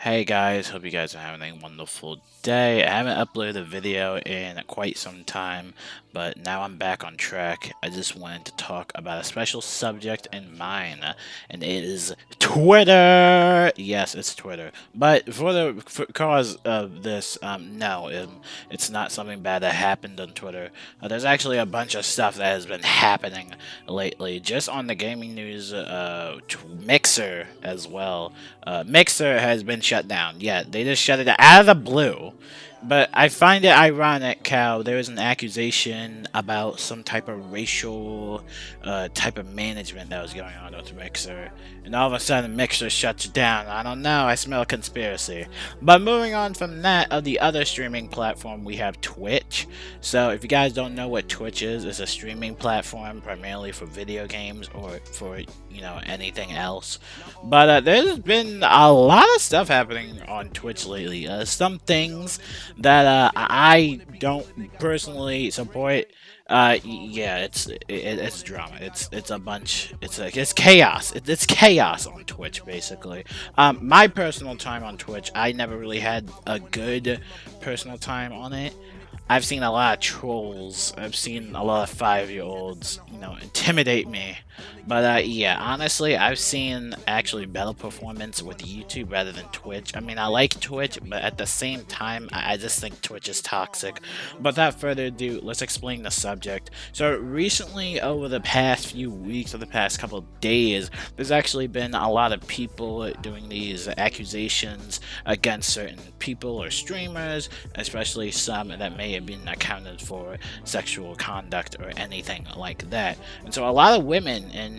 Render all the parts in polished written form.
Hey guys, hope you guys are having a wonderful day. I haven't uploaded a video in quite some time, but now I'm back on track. I just wanted to talk about a special subject in mind, and it is Twitter. Yes, it's Twitter. But for cause of this, no, it's not something bad that happened on Twitter. There's actually a bunch of stuff that has been happening lately, just on the gaming news. Mixer as well. Mixer has been shut down. Yeah, they just shut it out of the blue. But I find it ironic how there was an accusation about some type of racial type of management that was going on with Mixer. And all of a sudden, Mixer shuts down. I don't know, I smell a conspiracy. But moving on from that, of the other streaming platform, we have Twitch. So if you guys don't know what Twitch is, it's a streaming platform primarily for video games or for, anything else. But there's been a lot of stuff happening on Twitch lately. Some things that I don't personally support. Yeah, it's drama. It's a bunch. It's chaos. It's chaos on Twitch basically. My personal time on Twitch, I never really had a good personal time on it. I've seen a lot of trolls. I've seen a lot of 5-year-olds, intimidate me. But yeah, honestly, I've seen actually better performance with YouTube rather than Twitch. I mean, I like Twitch, but at the same time, I just think Twitch is toxic. But without further ado, let's explain the subject. So recently, over the past few weeks or the past couple of days, there's actually been a lot of people doing these accusations against certain people or streamers, especially some that may have been accounted for sexual conduct or anything like that. And so a lot of women, and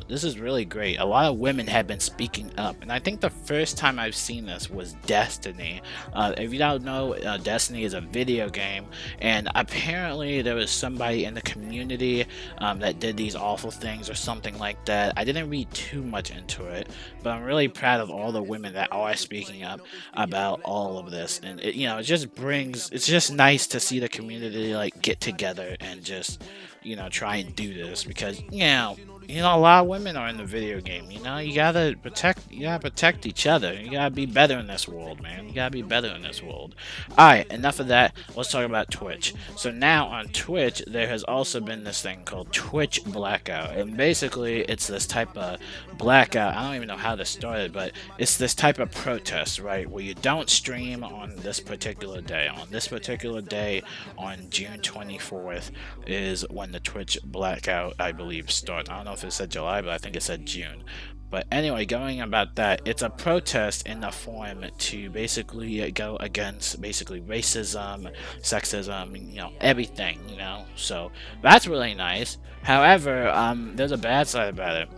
this is really great, a lot of women have been speaking up. And I think the first time I've seen this was Destiny. If you don't know, Destiny is a video game, and apparently there was somebody in the community that did these awful things or something like that. I didn't read too much into it, but I'm really proud of all the women that are speaking up about all of this. And it's just nice to see the community like get together and just try and do this, because a lot of women are in the video game. You gotta protect each other. You gotta be better in this world, man. You gotta be better in this world. Alright, enough of that. Let's talk about Twitch. So now on Twitch, there has also been this thing called Twitch Blackout. And basically, it's this type of blackout. I don't even know how this started, but it's this type of protest, right? Where you don't stream on this particular day. On this particular day, on June 24th, is when the Twitch Blackout, I believe, starts. I don't know if it said July, but I think it said June. But anyway, going about that, it's a protest in the form to basically go against basically racism, sexism, everything, So that's really nice. However, there's a bad side about it.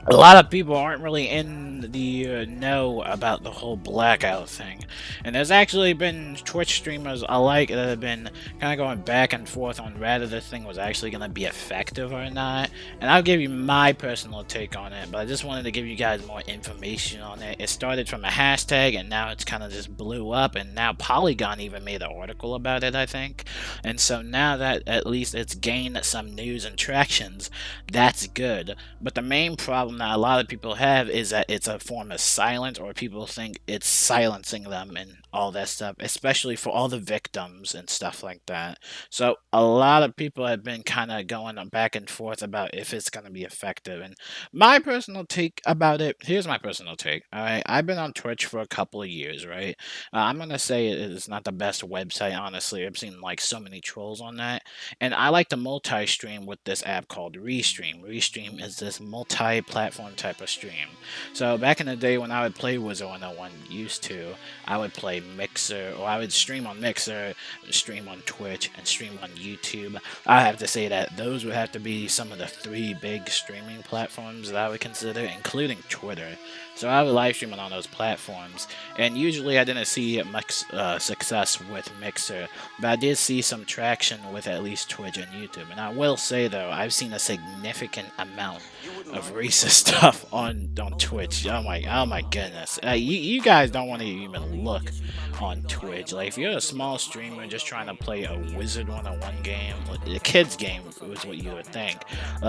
A lot of people aren't really in the know about the whole blackout thing. And there's actually been Twitch streamers alike that have been kind of going back and forth on whether this thing was actually going to be effective or not. And I'll give you my personal take on it, but I just wanted to give you guys more information on it. It started from a hashtag, and now it's kind of just blew up, and now Polygon even made an article about it, I think. And so now that at least it's gained some news and tractions, that's good. But the main problem that a lot of people have is that it's a form of silence, or people think it's silencing them and all that stuff, especially for all the victims and stuff like that. So a lot of people have been kind of going back and forth about if it's going to be effective. And my personal take about it, here's my personal take. All right, I've been on Twitch for a couple of years, right? I'm going to say it is not the best website, honestly. I've seen like so many trolls on that. And I like to multi-stream with this app called Restream. Restream is this multi-platform type of stream. So back in the day when I would play Wizard 101 used to, I would play Mixer, or I would stream on Mixer, stream on Twitch, and stream on YouTube. I have to say that those would have to be some of the 3 big streaming platforms that I would consider, including Twitter. So I would live stream on those platforms, and usually I didn't see much success with Mixer, but I did see some traction with at least Twitch and YouTube. And I will say though, I've seen a significant amount of racist stuff on Twitch. Oh my goodness. You guys don't want to even look on Twitch. Like, if you're a small streamer just trying to play a Wizard 101 game, a kid's game is what you would think,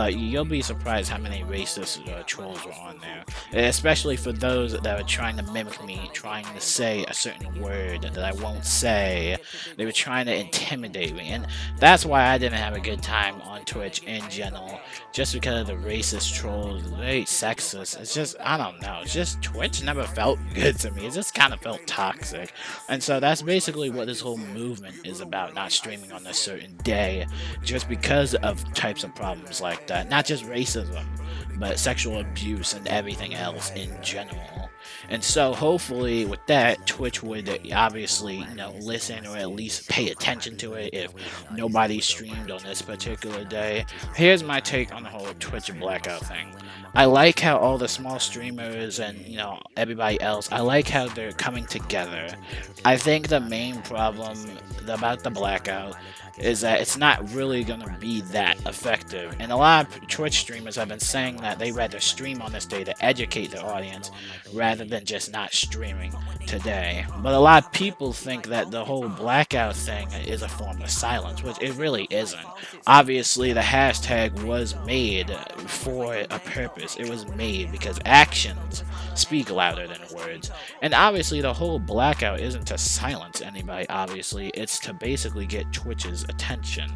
you'll be surprised how many racist trolls were on there. Especially for those that are trying to mimic me, trying to say a certain word that I won't say. They were trying to intimidate me, and that's why I didn't have a good time on Twitch in general, just because of the racist trolls, very sexist. It's just, I don't know, it's just Twitch never felt good to me. It just kind of felt toxic. And so that's basically what this whole movement is about, not streaming on a certain day, just because of types of problems like that. Not just racism, but sexual abuse and everything else in general. And so hopefully with that, Twitch would obviously, listen or at least pay attention to it if nobody streamed on this particular day. Here's my take on the whole Twitch blackout thing. I like how all the small streamers and, everybody else, I like how they're coming together. I think the main problem about the blackout is that it's not really going to be that effective. And a lot of Twitch streamers have been saying that they rather stream on this day to educate their audience rather than just not streaming today. But a lot of people think that the whole blackout thing is a form of silence, which it really isn't. Obviously, the hashtag was made for a purpose. It was made because actions speak louder than words. And obviously, the whole blackout isn't to silence anybody, obviously. It's to basically get Twitch's attention.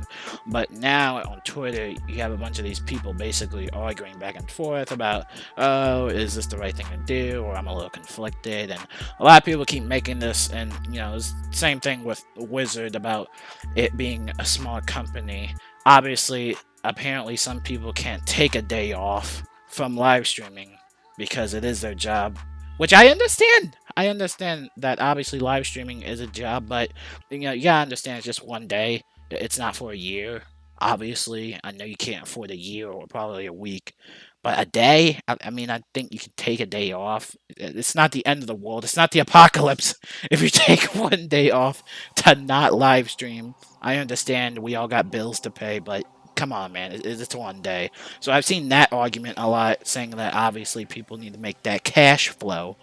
But now on Twitter, you have a bunch of these people basically arguing back and forth about, oh, is this the right thing to do, or I'm a little conflicted, and a lot of people keep making this, and it's the same thing with Wizard about it being a small company. Obviously, apparently some people can't take a day off from live streaming because it is their job, which I understand. I understand that obviously live streaming is a job, but you gotta understand it's just one day. It's not for a year. Obviously, I know you can't afford a year or probably a week, but a day, I mean, I think you can take a day off. It's not the end of the world. It's not the apocalypse if you take one day off to not live stream. I understand we all got bills to pay, but come on, man, it's one day. So I've seen that argument a lot, saying that obviously people need to make that cash flow.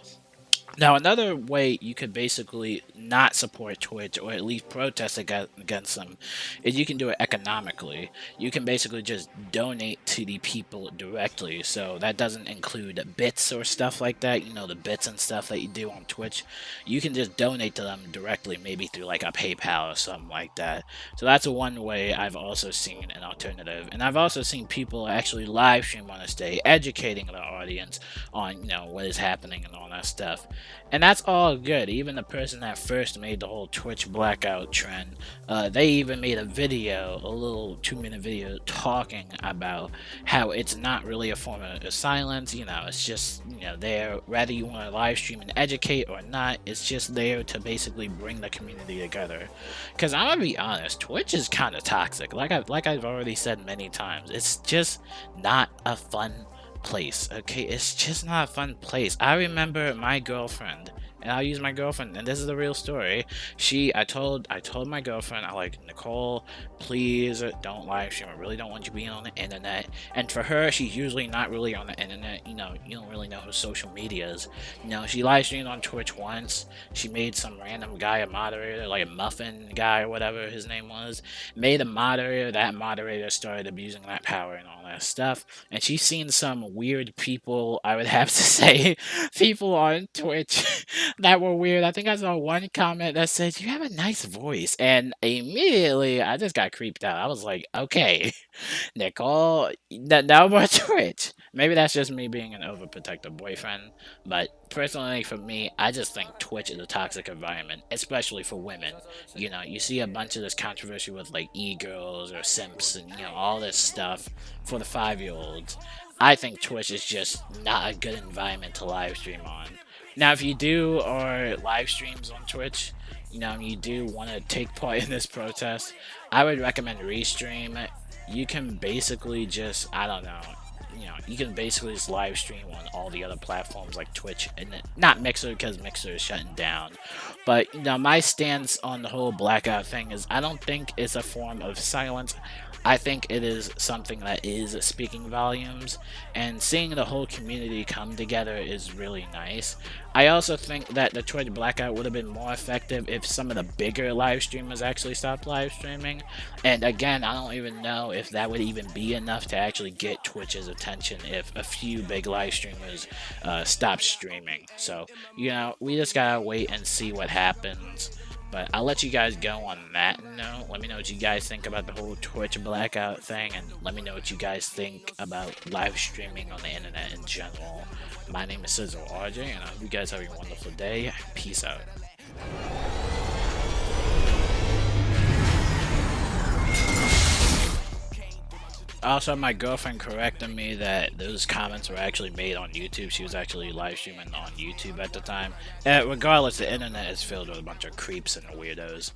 Now, another way you could basically not support Twitch, or at least protest against them, is you can do it economically. You can basically just donate to the people directly. So that doesn't include bits or stuff like that. The bits and stuff that you do on Twitch. You can just donate to them directly, maybe through like a PayPal or something like that. So that's one way I've also seen an alternative. And I've also seen people actually live stream on this day, educating the audience on, what is happening and all that stuff. And that's all good. Even the person that first made the whole Twitch blackout trend, they even made a video, a little 2-minute video, talking about how it's not really a form of silence. It's just, there, whether you want to live stream and educate or not, it's just there to basically bring the community together. Because I'm gonna be honest, Twitch is kind of toxic. Like I've already said many times, it's just not a fun place. Okay, it's just not a fun place. I remember my girlfriend, and I'll use my girlfriend, and this is the real story. I told my girlfriend, I like, Nicole, please don't live stream. I really don't want you being on the internet. And for her, she's usually not really on the internet. You don't really know who social media is. She live streamed on Twitch once. She made some random guy a moderator, like a muffin guy or whatever his name was. Made a moderator. That moderator started abusing that power and all that stuff. And she's seen some weird people, I would have to say, people on Twitch that were weird. I think I saw one comment that said, "You have a nice voice," and immediately I just got creeped out. I was like, okay, Nicole, no more Twitch. Maybe that's just me being an overprotective boyfriend, but personally for me, I just think Twitch is a toxic environment, especially for women. You see a bunch of this controversy with like e-girls or simps and all this stuff for the 5-year-olds. I think Twitch is just not a good environment to live stream on. Now, if you do or live streams on Twitch, you do want to take part in this protest, I would recommend Restream. You can basically just, I don't know, you can basically just live stream on all the other platforms like Twitch, and not Mixer, because Mixer is shutting down. But my stance on the whole blackout thing is I don't think it's a form of silence. I think it is something that is speaking volumes, and seeing the whole community come together is really nice. I also think that the Twitch blackout would have been more effective if some of the bigger live streamers actually stopped live streaming. And again, I don't even know if that would even be enough to actually get Twitch's attention if a few big live streamers stop streaming. So, we just gotta wait and see what happens. But I'll let you guys go on that note. Let me know what you guys think about the whole Twitch blackout thing, and let me know what you guys think about live streaming on the internet in general. My name is cizorj, and I hope you guys have a wonderful day. Peace out. Also, my girlfriend corrected me that those comments were actually made on YouTube. She was actually live streaming on YouTube at the time. Regardless, the internet is filled with a bunch of creeps and weirdos.